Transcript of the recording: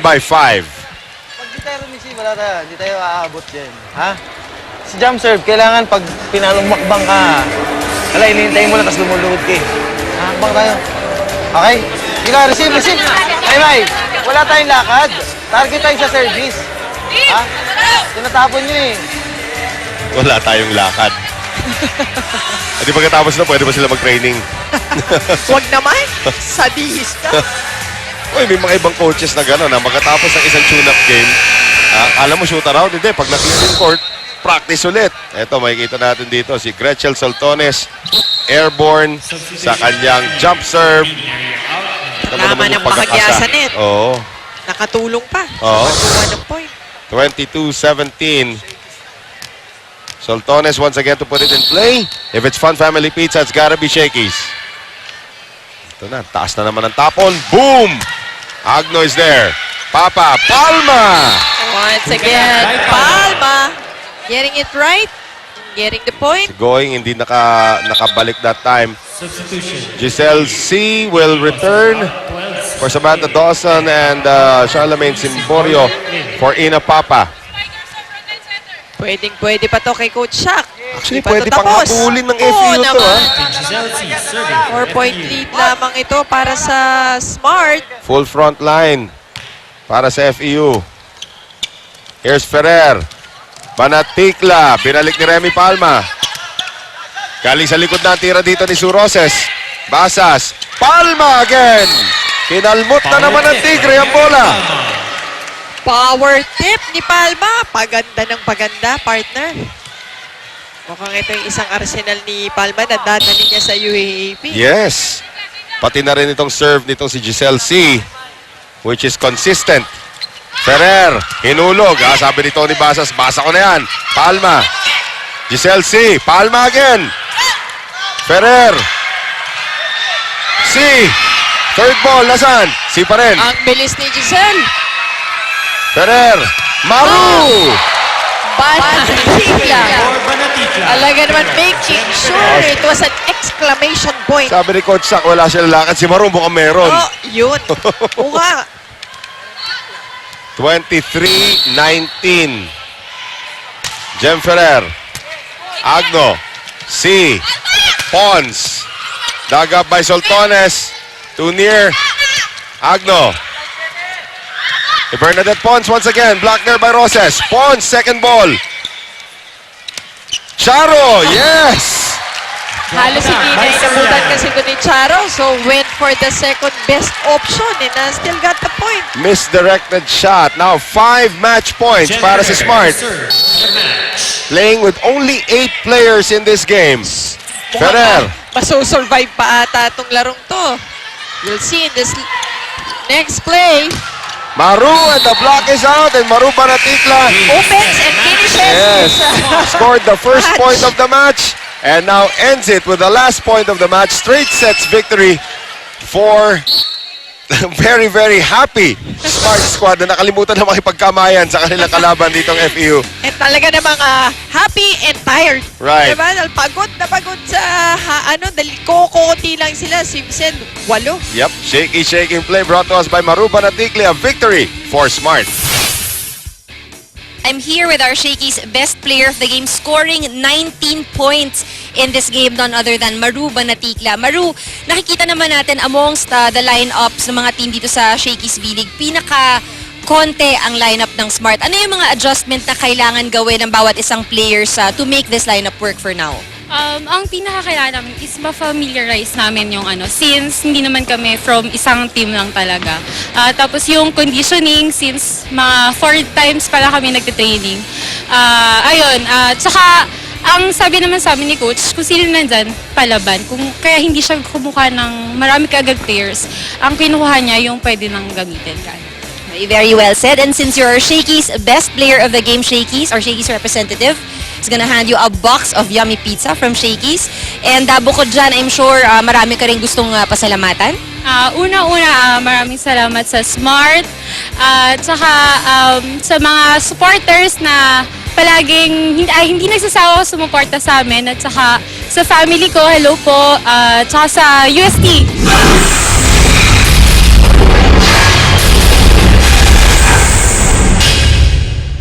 down by 5. Pag di tayo rumisi, wala tayo. Hindi tayo aabot din. Ha? Si jump serve, kailangan pag pinalumakbang ka, wala, inihintay mo lang, tapos lumuluhod ka eh. Hakbang tayo. Okay? Hindi ka, receive, receive. May, wala tayong lakad. Target tayo sa service. Ha? Tinatapon nyo eh. Wala tayong lakad. Hindi pagkatapos na, pwede ba sila mag-training? Huwag naman. Sadihis ka. Uy, may mga ibang coaches na gano'n, na magkatapos ng isang tune-up game, alam mo, shoot around, hindi. Pag na-clear yung court, practice ulit. Ito, makikita natin dito, si Gretchen Soltones, airborne sa kanyang jump serve. Tama ng Mahagyasanet. Oo. Nakatulong pa. Oo. Nakakuha ng point. 22-17. Soltones once again to put it in play. If it's Fun Family Pizza, it's gotta be Shakey's. Ito na, taas na naman ang tapon. Boom! Agno is there. Papa, Palma! Once again, Palma. Getting it right. Getting the point. Si Going hindi nakabalik that time. Giselle C. will return for Samantha Dawson and Charlamagne Simborio for Ina Papa. Pwedeng-pwede pa to kay Coach Shaq. Actually, Hindi pa pwede to pang tapos. habulin ng Oo FEU to, naman. ha? 4-point lead lamang ito para sa Smart. Full front line para sa FEU. Here's Ferrer. Banatikla. Binalik ni Remy Palma. Galing sa likod na ang tira dito ni Suroses. Basas. Palma again. Kinalmot na naman ng Tigre ang bola. Power tip ni Palma. Paganda ng paganda, partner. Mukhang ito yung isang arsenal ni Palma na dadali niya sa UAAP. Yes. Pati na rin itong serve nitong si Giselle C. Which is consistent. Ferrer. Hinulog. Sabi ni Tony Basas, basa ko na yan. Palma. Giselle C. Palma again. Ferrer. C. Third ball. Nasaan? C pa rin. Ang bilis ni Giselle. Ferrer. Maru. Banatikla. Alaga naman making sure it was an exclamation point. Sabi ni Coach Sak, wala siya lalakad. Si Maru mukhang meron. Oh, yun. Mukha. 23-19. Jem Ferrer. Agno. C. Pons. Dug up by Soltones. Too near. Agno. Bernadette Pons once again. Blocked there by Roses. Pons, second ball. Charo, yes! Halos hindi na inabutan kasi ko ni Charo. So went for the second best option and still got the point. Misdirected shot. Now 5 match points para si Smart. Playing with only 8 players in this game. Ferrer. Maso-survive pa ata itong larong to. You'll see in this next play. Maru and the block is out and Maru Banatikla. Opens and finishes. Yes. Scored the first point of the match and now ends it with the last point of the match. Straight sets victory for very, very happy Smart Squad na nakalimutan na makipagkamayan sa kanilang kalaban ditong FEU. And talaga namang happy and tired. Right. Diba? Pagod na pagod sa kokoti lang sila. Si Vicen, 8. Yep, shaky play brought to us by Maru Banatikli. A victory for Smart. I'm here with our Shakey's best player of the game, scoring 19 points in this game, none other than Maru Banatikla. Maru, nakikita naman natin amongst the lineups ng mga team dito sa Shakey's V-League, pinaka-konte ang lineup ng Smart. Ano yung mga adjustment na kailangan gawin ng bawat isang players to make this lineup work for now? Ang pinakakailangan namin is ma-familiarize namin yung since hindi naman kami from isang team lang talaga. Tapos yung conditioning, since mga 4 times pala kami nagte-training. Tsaka ang sabi naman sa amin ni Coach, kung sino nandyan, palaban. Kaya hindi siya kumuha ng marami kaagad players. Ang kinuha niya yung pwede nang gamitin. Very well said. And since you're Shakey's best player of the game, Shakey's, or Shakey's representative, is gonna hand you a box of yummy pizza from Shakey's. And bukod dyan, I'm sure marami ka rin gustong pasalamatan. Una-una, maraming salamat sa Smart. Tsaka sa mga supporters na palaging hindi nagsasawa sumuporta sa amin. At saka sa family ko, hello po. Tsaka sa UST.